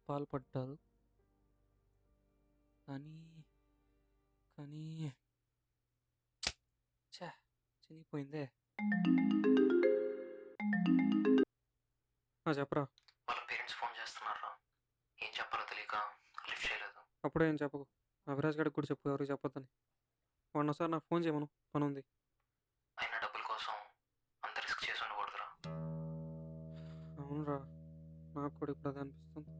పాల్పడ్డారు. కానీ కానీ ఛా! చినిగిపోయిందే. చెప్పరా? వాళ్ళ పేరెంట్స్ ఫోన్ చేస్తున్నారా? ఏం చెప్పాలో తెలియక లిఫ్ట్ చేయలేదు. అప్పుడేం చెప్పకు. అవిరాజ్ గాడికి కూడా చెప్పు ఎవరికి చెప్పొద్దని. వాడినొకసారి నాకు ఫోన్ చేయమను, పనుంది. అయినా డబ్బుల కోసం అంత రిస్క్ చేసి ఉండకూడదురా. అవునురా, నాకు కూడా ఇప్పుడు అదే అనిపిస్తుంది.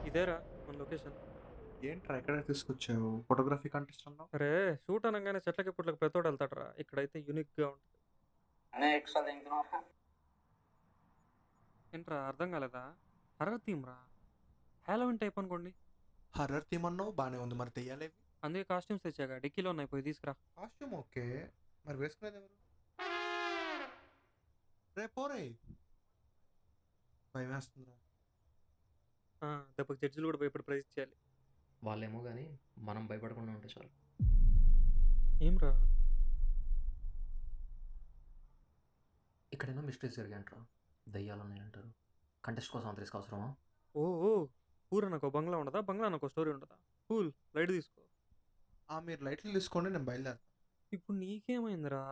ఇదేరా మన లొకేషన్. ఏంట్రా ఎక్కడ తీసుకొచ్చావు? ఫోటోగ్రఫీ కంటెస్ట్ అన్నావు. అరే షూట్ అనగానే చెట్లకి పుట్లకి పెద్దోడు వెళ్తాడరా. ఇక్కడైతే యూనిక్గా ఉంటుంది. ఏంట్రా అర్థం కాలేదా? హర్రర్ థీమ్ రా, హ్యాలోవిన్ టైప్ అనుకోండి. హర్రర్ థీమ్ అన్నావు, బాగానే ఉంది. మరి తెయ్యాలేవి? అందుకే కాస్ట్యూమ్స్ తెచ్చాక డిక్కీలో ఉన్నాయి, పోయి తీసుకురా. కాస్ట్యూమ్ ఓకే, మరి వేసుకునేది ఎవరు? రే పోరే, భయం వేస్తుందిరా. దెబ్బకి జడ్జిలు కూడా భయపడి ప్రైజ్ చేయాలి. వాళ్ళేమో కానీ మనం భయపడకుండా ఉంటే చాలు. ఏమ్రా? ఇక్కడేనో మిస్టేక్స్ జరిగాయంటారా. దయ్యాలు ఉన్నాయంటారు. కంటెస్ట్ కోసం అంత రిస్క్ అవసరమా? ఓ ఊరు నాకు బంగ్లా ఉండదా? బంగ్లా నాకు స్టోరీ ఉండదా? కూల్, లైట్ తీసుకో. మీరు లైట్లు తీసుకోండి, నేను బయలుదేరుతాను. ఇప్పుడు నీకేమైందిరా?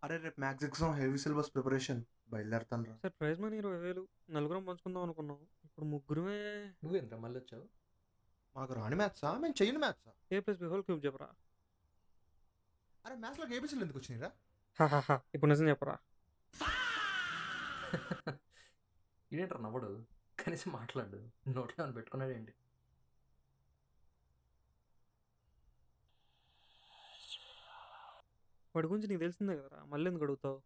అరే రేపు maths exam, heavy syllabus preparation, బయలుదేరుతాను రా. సరే ప్రైజ్ మనీ 20,000 నలుగురం పంచుకుందాం అనుకున్నాం. ఇప్పుడు ముగ్గురమే. నువ్వేంద్రా మళ్ళీ వచ్చావు? మాకు రాని మ్యాథ్సా? మేము చెయ్యను మ్యాథ్సా? A+B హోల్ క్యూబ్ చెప్పరా. అరే మ్యాథ్స్లో ఏబీసీలు ఎందుకు వచ్చినాయిరా? ఇప్పుడు నిజం చెప్పరా. ఇదేంట్రా నవ్వడు? కనీసం మాట్లాడు. నోట్లో ఏమైనా పెట్టుకున్నాడు ఏంటి? వాడి గురించి నీకు తెలిసిందే కదరా, మళ్ళీ ఎందుకు అడుగుతావు?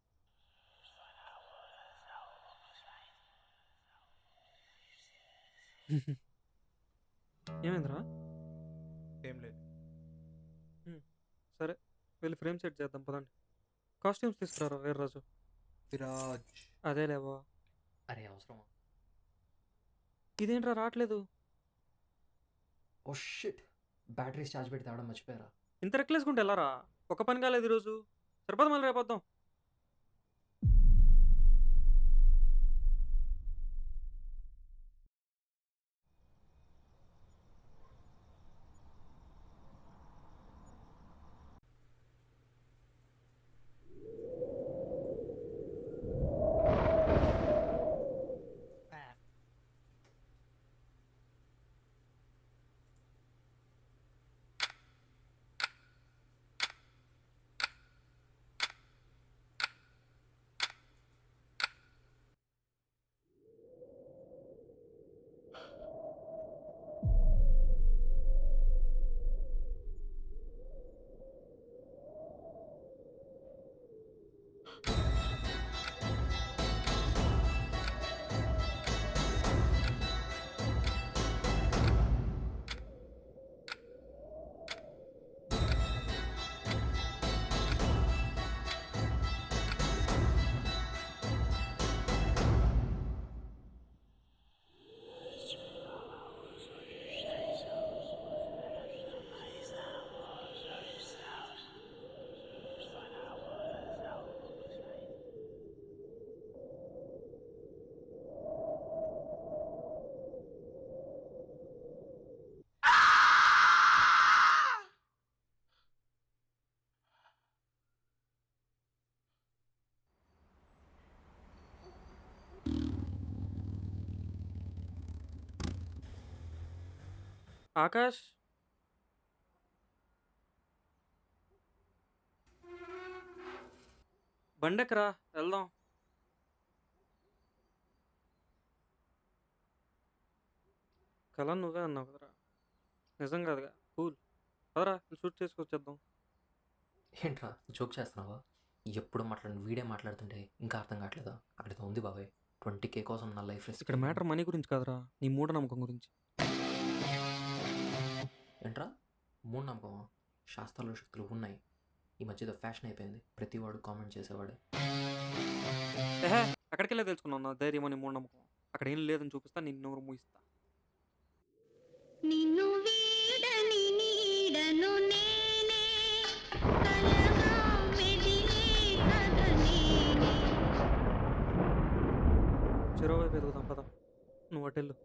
ఏమైందిరా? ఏం లేదు. సరే వెళ్ళి ఫ్రేమ్ సెట్ చేద్దాం పదండి. కాస్ట్యూమ్స్ తీసుకురారా వీర్రాజు. విరాజ్, అదే లేవా? అరే అవసరమా? ఇదేంట్రా రావట్లేదు? ఓ షిట్, బ్యాటరీస్ ఛార్జ్ పెట్టి తేవడం మర్చిపోయారా? ఇంత రెక్లెస్కుంటే వెళ్ళారా? ఒక పని కాలేదు ఈరోజు. సరిపోదు, మళ్ళీ రేపొద్దాం. ఆకాష్, బండెక్కరా వెళ్దాం. కళ నువ్వే అన్నావు కదరా, నిజం కాదుగా. కూల్, పదరా షూట్ చేసుకొచ్చేద్దాం. ఏంట్రా జోక్ చేస్తున్నావా? ఎప్పుడు మాట్లాడిన వీడే మాట్లాడుతుంటే ఇంకా అర్థం కావట్లేదా? అక్కడితో ఉంది బాబాయ్, 20K కోసం నా లైఫ్ రిస్క్. ఇక్కడ మ్యాటర్ మనీ గురించి కాదురా, నీ మూఢనమ్మకం గురించి. ఏంట్రా మూఢనమ్మకమా? శాస్త్రాల శక్తులు ఉన్నాయి. ఈ మధ్యలో ఫ్యాషన్ అయిపోయింది, ప్రతివాడు కామెంట్ చేసేవాడే. ఏహే అక్కడికెళ్ళే తెలుసుకున్నావు నా ధైర్యం అని మూఢనమ్మకం. అక్కడ ఏం లేదని చూపిస్తా, నిన్ను నోరు మూయిస్తా. నిన్ను వీడని నీడను నేనే కలగా మెదిలే కథ నేనే చెరోవైపు ఎదుగుదాం పద. నువ్వు అటెళ్ళు.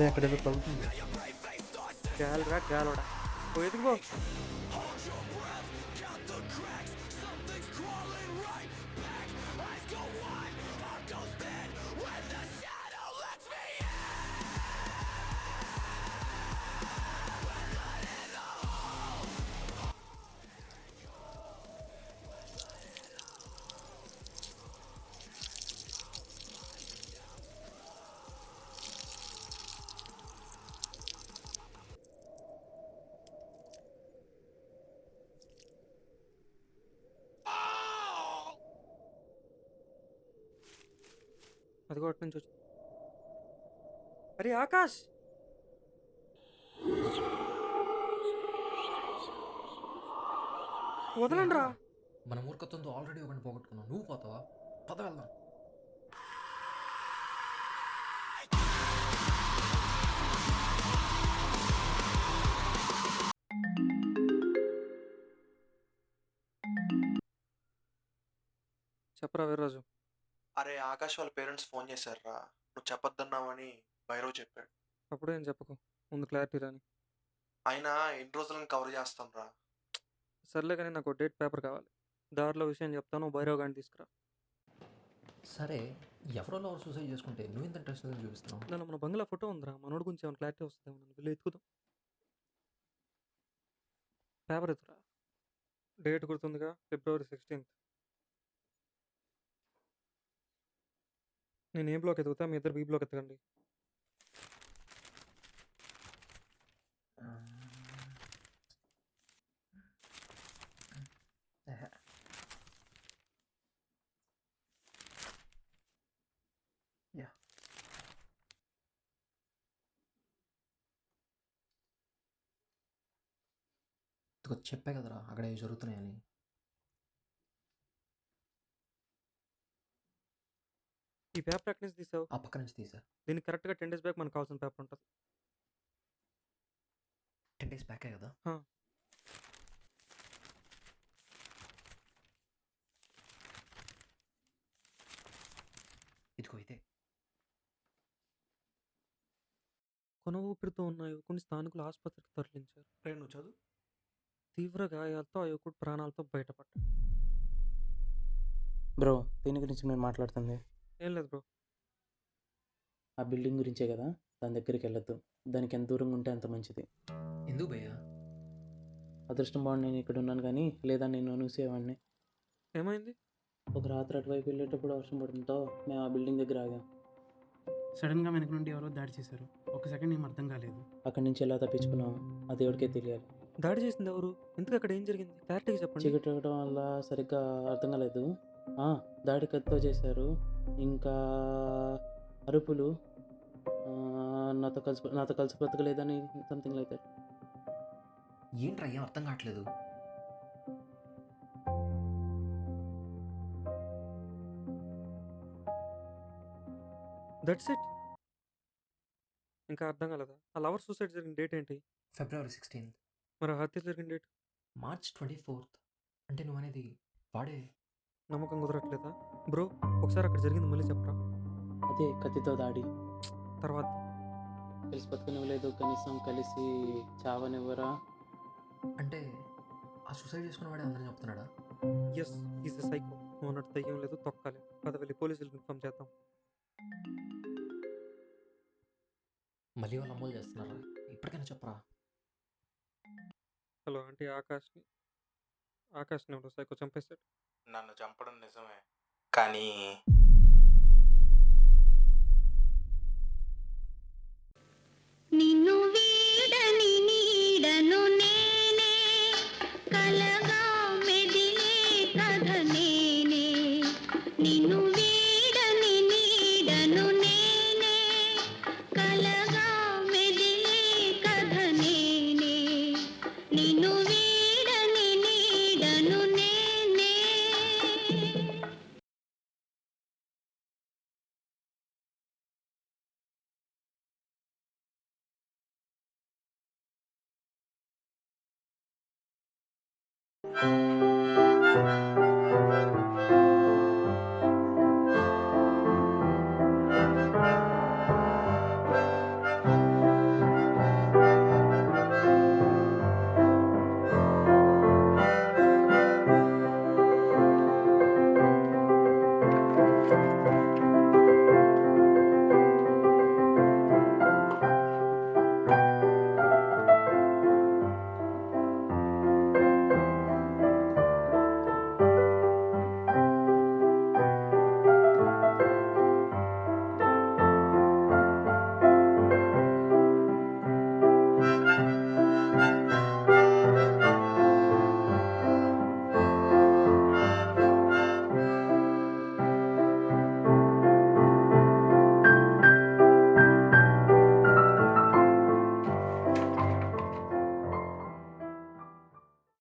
అక్కడ ఏదో తగ్గుతుంది. గాలిరా గాలోడా పోయేది పో. అదిగో అటు నుంచి వచ్చి. అరే ఆకాష్, వదలండి రా. మన మూర్ఖత్వంతో ఆల్రెడీ ఒకటి పోగొట్టుకున్నావు, నువ్వు పోతావా? పద వెళ్దాం. చెప్పరా వీర్రాజు. అరే ఆకాష్ వాళ్ళ పేరెంట్స్ ఫోన్ చేశారురా, నువ్వు చెప్పొద్దన్నావని భైరవ్ చెప్పాడు. అప్పుడేం చెప్పకు, ముందు క్లారిటీ రాని. అయినా ఎన్ని రోజులను కవర్ చేస్తాం రా. సర్లే కానీ నాకు డేట్ పేపర్ కావాలి. దారిలో విషయం చెప్తాను, భైరవ్ గారిని తీసుకురా. సరే, ఎవరో ఎవరు సూసైడ్ చేసుకుంటే నువ్వు ఇంత ఇంట్రెస్ట్ చూపిస్తున్నావు? దానిలో మన బంగ్లా ఫోటో ఉందిరా, మనోడి గురించి ఏమైనా క్లారిటీ వస్తుందేమో, నన్ను వెళ్ళి ఎత్తుకుదాం. పేపర్ ఎత్తురా. డేట్ గుర్తుందిగా, February 16th. నేను ఏ బ్లాక్ ఎత్తుకుతా, మీ ఇద్దరు బి బ్లాక్ ఎత్తకండి. చెప్పే కదరా అక్కడ ఏవి జరుగుతున్నాయని. ఈ పేపర్ ఎక్కడి నుంచి తీసావు? ఆ పక్క నుంచి తీసా. దీనికి కరెక్ట్గా 10 days బ్యాక్ మనకు కావాల్సిన పేపర్ ఉంటుంది. 10 days బ్యాకే కదా? ఇదిగో ఇదే. కొన ఊపిరితో ఉన్న యువకుని స్థానికులు ఆసుపత్రికి తరలించారు. రే నువ్వు చదువు. తీవ్ర గాయాలతో ఆ యువకుడు ప్రాణాలతో బయటపడ్డాడు. బ్రో, దేని గురించి మీరు మాట్లాడుతుంది? ఏం లేదు బ్రో. ఆ బిల్డింగ్ గురించే కదా, దాని దగ్గరికి వెళ్ళొద్దు. దానికి ఎంత దూరంగా ఉంటే అంత మంచిది. ఎందుకు భయ్యా? అదృష్టం బాగుండి నేను ఇక్కడ ఉన్నాను, కానీ లేదా నేను అనుసేవాడిని. ఏమైంది? ఒక రాత్రి అటువైపు వెళ్ళేటప్పుడు వర్షం పడుతుందో మేము ఆ బిల్డింగ్ దగ్గర ఆగాం. సడన్గా వెనక నుండి ఎవరో దాడి చేశారు. ఒక సెకండ్ ఏం అర్థం కాలేదు. అక్కడి నుంచి ఎలా తప్పించుకున్నాం ఆ దేవుడికే తెలియాలి. దాడి చేసింది ఎవరు? ఎందుకు అక్కడ ఏం జరిగింది క్లారిటీగా చెప్పండి. చీకటి అవ్వడం వల్ల సరిగ్గా అర్థం కాలేదు. దాడి కత్తితో చేశారు. ఇంకా అరుపులు, నాతో కలిసి బ్రతకలేదని సంథింగ్ లైక్ దట్. ఏంట్రా ఏం అర్థం కావట్లేదు? That's it. ఇంకా అర్థం కాలేదా? ఆ లవర్ సూసైడ్ జరిగిన డేట్ ఏంటి? February 16th. మరి ఆ హత్య జరిగిన డేట్? March 24th. అంటే నువ్వు అనేది వాడే. నమ్మకం కుదరట్లేదా బ్రో? ఒకసారి అక్కడ జరిగింది మళ్ళీ చెప్పరా. అదే కత్తితో దాడి. తర్వాత కలిసి బతకనివ్వలేదు, కనీసం కలిసి చావనివ్వరా. అంటే ఆ సూసైడ్ చేసుకున్న వాడే అందరూ చెప్తున్నాడా? Yes, is a psycho. నువ్వు అన్నట్టు దయ్యం లేదు, తొక్కలేదు. పద వెళ్ళి పోలీసులకు ఇన్ఫార్మ్ చేద్దాం. మళ్ళీ వాళ్ళు అమలు చేస్తున్నారా? ఇప్పటికైనా చెప్పరా. హలో అంటే ఆకాష్ని ఎవడో సైకో చంపేశాడు. నన్ను చంపడం నిజమే, కానీ నిన్ను వీడని నీడను నేనే ఆ